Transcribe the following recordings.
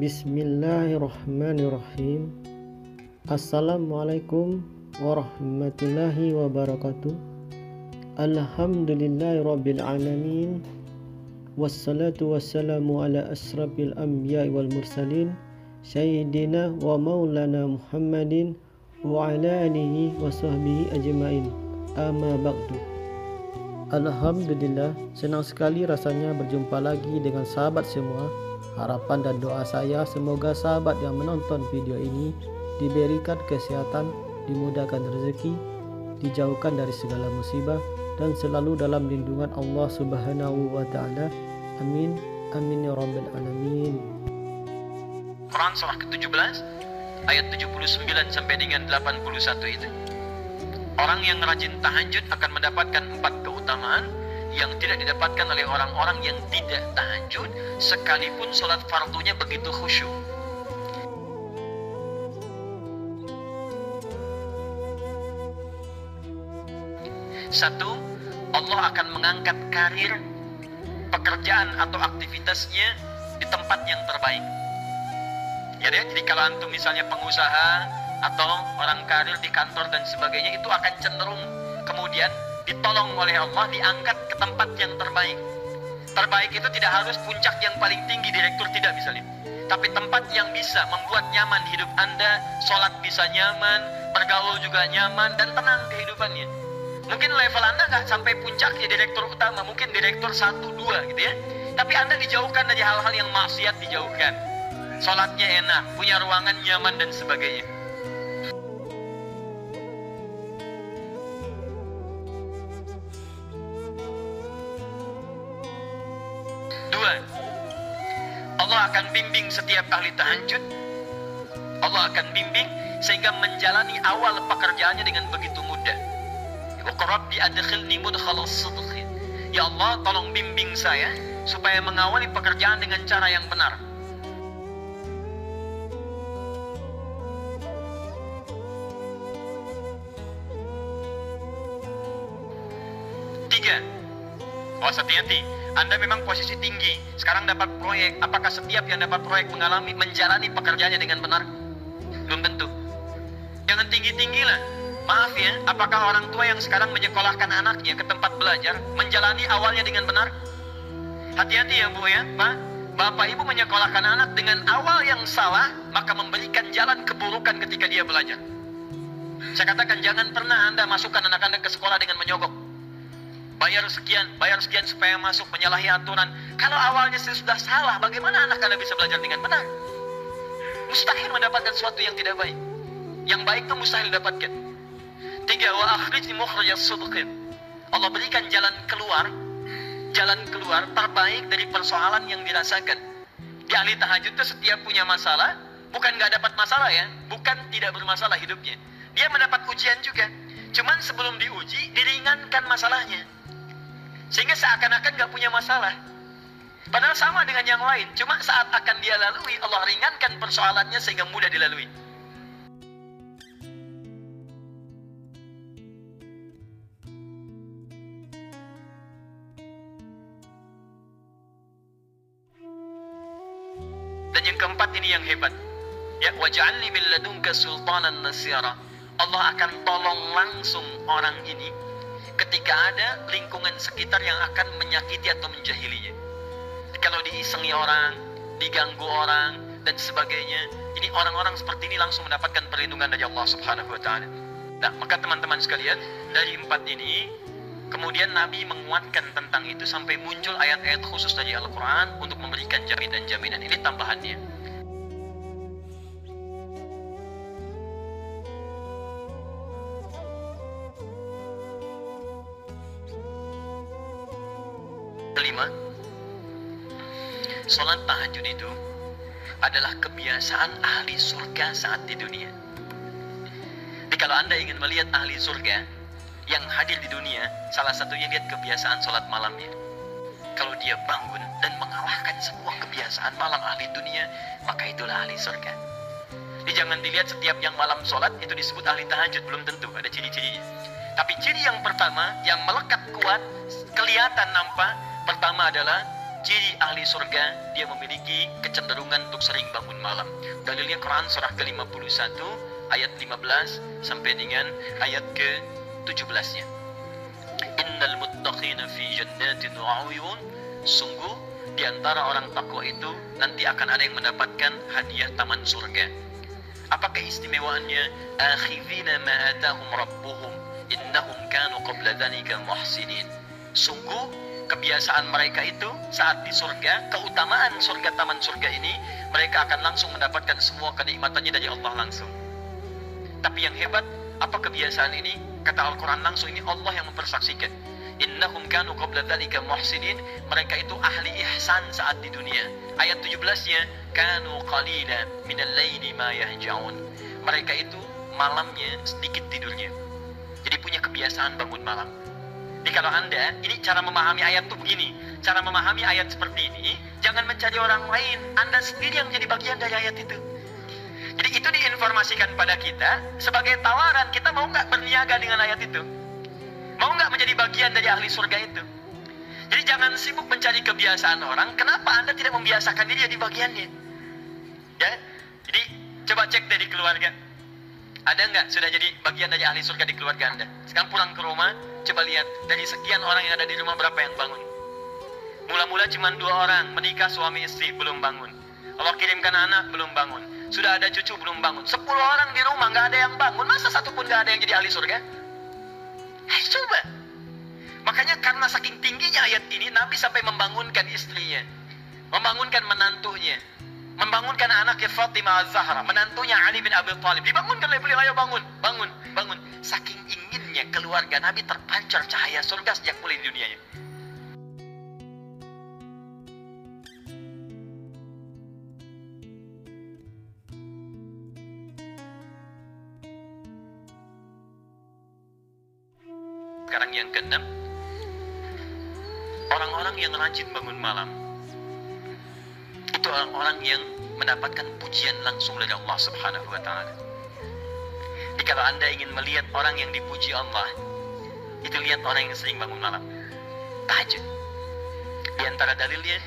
Bismillahirrahmanirrahim. Assalamualaikum warahmatullahi wabarakatuh. Alhamdulillahirabbil alamin. Wassalatu wassalamu ala asrafil anbiya'i wal mursalin sayyidina wa maulana Muhammadin wa ala alihi wa sahbihi ajmain. Amma ba'du. Alhamdulillah, senang sekali rasanya berjumpa lagi dengan sahabat semua. Harapan dan doa saya semoga sahabat yang menonton video ini diberikan kesehatan, dimudahkan rezeki, dijauhkan dari segala musibah, dan selalu dalam lindungan Allah Subhanahu wa Ta'ala. Amin. Amin ya rabbal alamin. Quran surah ke-17 ayat 79 sampai dengan 81 itu. Orang yang rajin tahajud akan mendapatkan 4 keutamaan yang tidak didapatkan oleh orang-orang yang tidak tahajud sekalipun sholat fardunya begitu khusyuk. Satu, Allah akan mengangkat karir, pekerjaan atau aktivitasnya di tempat yang terbaik. Ya deh, jadi kalau antum misalnya pengusaha atau orang karir di kantor dan sebagainya, itu akan cenderung kemudian ditolong oleh Allah, diangkat ke tempat yang terbaik. Terbaik itu tidak harus puncak yang paling tinggi, direktur tidak misalnya, tapi tempat yang bisa membuat nyaman hidup Anda, sholat bisa nyaman, bergaul juga nyaman, dan tenang kehidupannya. Mungkin level Anda nggak sampai puncaknya direktur utama, mungkin direktur 1, 2 gitu ya, tapi Anda dijauhkan dari hal-hal yang maksiat, dijauhkan. Sholatnya enak, punya ruangan nyaman dan sebagainya. Allah akan bimbing setiap ahli tahajud. Allah akan bimbing sehingga menjalani awal pekerjaannya dengan begitu mudah. Rabbi adkhilni mudkhalas sidq. Ya Allah, tolong bimbing saya supaya mengawali pekerjaan dengan cara yang benar. Tiga, awas hati-hati. Anda memang posisi tinggi, sekarang dapat proyek. Apakah setiap yang dapat proyek menjalani pekerjaannya dengan benar? Belum tentu. Jangan tinggi-tinggi lah. Maaf ya, apakah orang tua yang sekarang menyekolahkan anaknya ke tempat belajar menjalani awalnya dengan benar? Hati-hati ya Bu ya, Pak. Bapak Ibu menyekolahkan anak dengan awal yang salah, maka memberikan jalan keburukan ketika dia belajar. Saya katakan jangan pernah Anda masukkan anak Anda ke sekolah dengan menyogok. Bayar sekian supaya masuk, menyalahi aturan. Kalau awalnya sudah salah, bagaimana anak Anda bisa belajar dengan benar? Mustahil mendapatkan sesuatu yang tidak baik. Yang baik itu mustahil didapatkan. Tiga, wa akhrijni mukhrajas sidqin. Allah berikan jalan keluar terbaik dari persoalan yang dirasakan. Di ahli tahajud itu setiap punya masalah, bukan nggak dapat masalah ya, bukan tidak bermasalah hidupnya. Dia mendapat ujian juga. Cuman sebelum diuji, diringankan masalahnya. Sehingga seakan-akan gak punya masalah. Padahal sama dengan yang lain. Cuma saat akan dia lalui, Allah ringankan persoalannya sehingga mudah dilalui. Dan yang keempat ini yang hebat. Ya, waj'alni min ladunka sultanan nasira. Allah akan tolong langsung orang ini ketika ada lingkungan sekitar yang akan menyakiti atau menjahilinya. Kalau diisengi orang, diganggu orang, dan sebagainya, ini orang-orang seperti ini langsung mendapatkan perlindungan dari Allah Subhanahu wa Ta'ala. Nah, maka teman-teman sekalian, dari 4 ini, kemudian Nabi menguatkan tentang itu sampai muncul ayat-ayat khusus dari Al-Quran untuk memberikan jaminan-jaminan. Ini tambahannya. Kelima, sholat tahajud itu adalah kebiasaan ahli surga saat di dunia. Jadi kalau Anda ingin melihat ahli surga yang hadir di dunia, salah satunya lihat kebiasaan sholat malamnya. Kalau dia bangun dan mengalahkan semua kebiasaan malam ahli dunia, maka itulah ahli surga. Jadi jangan dilihat setiap yang malam sholat itu disebut ahli tahajud, belum tentu, ada ciri-cirinya. Tapi ciri yang pertama yang melekat kuat, kelihatan nampak, pertama adalah ciri ahli surga, dia memiliki kecenderungan untuk sering bangun malam. Dalilnya Quran surah ke-51 ayat 15 sampai dengan ayat ke-17-nya. Innal muttaqina fi jannatin wa 'uyun. Sungguh di antara orang takwa itu nanti akan ada yang mendapatkan hadiah taman surga. Apa keistimewaannya? Akhidhina ma atahum rabbuhum innahum kanu qabla dzalika muhsinin. Sungguh kebiasaan mereka itu saat di surga, keutamaan surga, taman surga ini, mereka akan langsung mendapatkan semua kenikmatannya dari Allah langsung. Tapi yang hebat, apa kebiasaan ini? Kata Al-Quran langsung, ini Allah yang mempersaksikan. Innahum kanu qabla dzalika muhsinin. Mereka itu ahli ihsan saat di dunia. Ayat 17-nya, kanu qalila minal laili ma yahja'un. Mereka itu malamnya sedikit tidurnya. Jadi punya kebiasaan bangun malam. Jadi kalau Anda, ini cara memahami ayat itu begini. Cara memahami ayat seperti ini, jangan mencari orang lain. Anda sendiri yang menjadi bagian dari ayat itu. Jadi itu diinformasikan pada kita sebagai tawaran. Kita mau nggak berniaga dengan ayat itu? Mau nggak menjadi bagian dari ahli surga itu? Jadi jangan sibuk mencari kebiasaan orang. Kenapa Anda tidak membiasakan diri jadi bagiannya? Ya, jadi coba cek dari keluarga. Ada nggak sudah jadi bagian dari ahli surga di keluarga Anda? Sekarang pulang ke rumah, coba lihat dari sekian orang yang ada di rumah berapa yang bangun. Mula-mula cuma 2 orang, menikah suami istri belum bangun. Allah kirimkan anak belum bangun. Sudah ada cucu belum bangun. 10 orang di rumah nggak ada yang bangun. Masa satu pun nggak ada yang jadi ahli surga? Hai, coba. Makanya karena saking tingginya ayat ini, Nabi sampai membangunkan istrinya, membangunkan menantunya, membangunkan anaknya Fatimah Az-Zahra, menantunya Ali bin Abi Thalib. Dibangunkan oleh beliau, ayo bangun, bangun, bangun. Saking inginnya keluarga Nabi terpancar cahaya surga sejak mulai di dunianya. Sekarang yang ke-6, orang-orang yang rajin bangun malam itu orang-orang yang mendapatkan pujian langsung dari Allah Subhanahu wa Ta'ala. Jadi kalau Anda ingin melihat orang yang dipuji Allah, itu lihat orang yang sering bangun malam, tahajud. Di antara dalilnya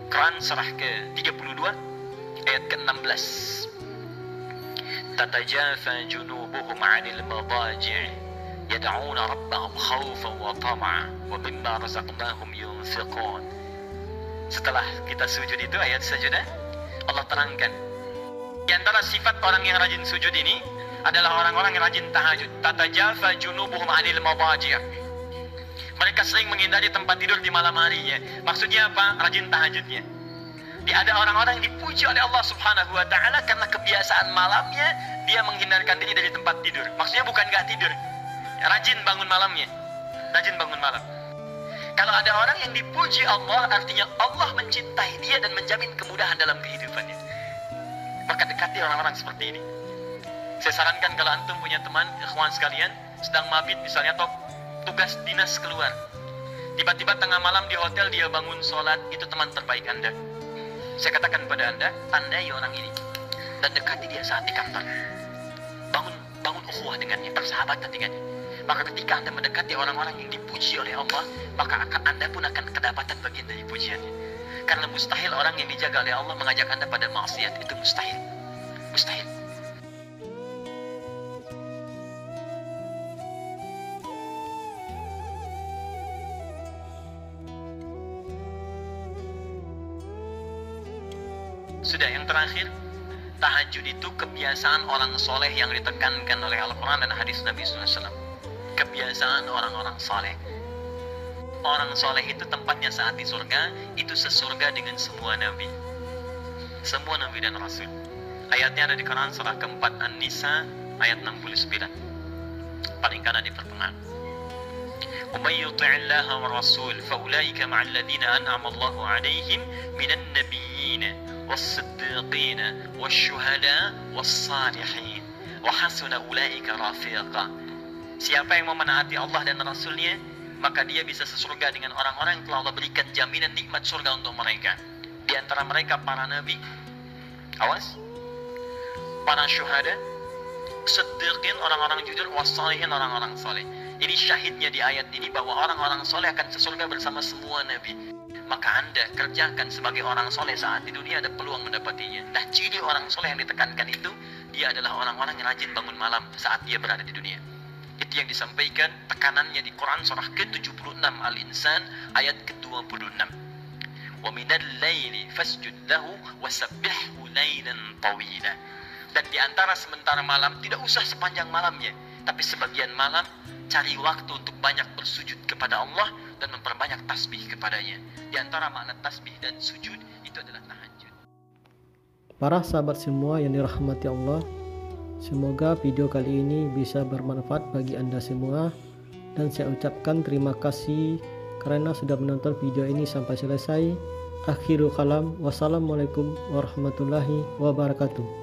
Quran surah ke-32 ayat ke-16. Tatajafa junubuhum 'anil madaji' yad'una rabbahum khaufan wa tama'an wa mimma razaqnahum yunfiqun. Setelah kita sujud itu, ayat sajadah Allah terangkan di antara sifat orang yang rajin sujud ini adalah orang-orang yang rajin tahajud. Tatajafa junubuhum 'anil madaji'. Mereka sering menghindari tempat tidur di malam harinya. Maksudnya apa? Rajin tahajudnya. Ada orang-orang yang dipuji oleh Allah Subhanahu wa Ta'ala karena kebiasaan malamnya dia menghindarkan diri dari tempat tidur. Maksudnya bukan nggak tidur, rajin bangun malamnya, rajin bangun malam. Kalau ada orang yang dipuji Allah, artinya Allah mencintai dia dan menjamin kemudahan dalam kehidupannya. Maka dekati orang-orang seperti ini. Saya sarankan kalau antum punya teman, ikhwan sekalian, sedang mabit misalnya atau tugas dinas keluar, tiba-tiba tengah malam di hotel dia bangun sholat, itu teman terbaik Anda. Saya katakan pada Anda, tandai orang ini dan dekati dia saat di kantor. Bangun ukhuwah dengannya, persahabatan dengannya. Maka ketika Anda mendekati orang-orang yang dipuji oleh Allah, maka Anda pun akan kedapatan bagian dari pujiannya. Karena mustahil orang yang dijaga oleh Allah mengajak Anda pada maksiat, itu mustahil. Mustahil. Sudah, yang terakhir, tahajud itu kebiasaan orang soleh yang ditekankan oleh Al-Quran dan hadis Nabi SAW. Kebiasaan orang-orang soleh. Orang soleh itu tempatnya saat di surga, itu sesurga dengan semua nabi. Semua nabi dan rasul. Ayatnya ada di Quran surah keempat An-Nisa ayat 69. Paling kanan di pertengahan. وَمَنْ يُطِعِ اللَّهَ وَالرَّسُولَ فَأُولَٰئِكَ مَعَ الَّذِينَ أَنْعَمَ اللَّهُ عَلَيْهِمْ مِنَ النَّبِيِّينَ وَالصِّدِّيقِينَ وَالشُّهَدَاءِ وَالصَّالِحِينَ وَحَسُنَ أُولَٰئِكَ رَفِيقًا. Siapa yang memenaati Allah dan Rasulnya, maka dia bisa sesurga dengan orang-orang yang telah Allah berikan jaminan nikmat surga untuk mereka. Di antara mereka para nabi, awas, para syuhada, siddiqin, orang-orang jujur, wassalihin, orang-orang soleh. Ini syahidnya di ayat ini bahwa orang-orang soleh akan sesurga bersama semua nabi. Maka Anda kerjakan sebagai orang soleh saat di dunia ada peluang mendapatinya. Nah, ciri orang soleh yang ditekankan itu, dia adalah orang-orang yang rajin bangun malam saat dia berada di dunia. Itu yang disampaikan tekanannya di Quran surah ke-76 Al-Insan ayat ke-26. Wa minal laili fasjud lahu wasabbihhu lailan tawila. Dan di antara sementara malam tidak usah sepanjang malamnya, tapi sebagian malam cari waktu untuk banyak bersujud kepada Allah dan memperbanyak tasbih kepadanya. Di antara makna tasbih dan sujud itu adalah tahajud. Para sahabat semua yang dirahmati Allah, semoga video kali ini bisa bermanfaat bagi Anda semua, dan saya ucapkan terima kasih karena sudah menonton video ini sampai selesai. Akhirul kalam, wassalamualaikum warahmatullahi wabarakatuh.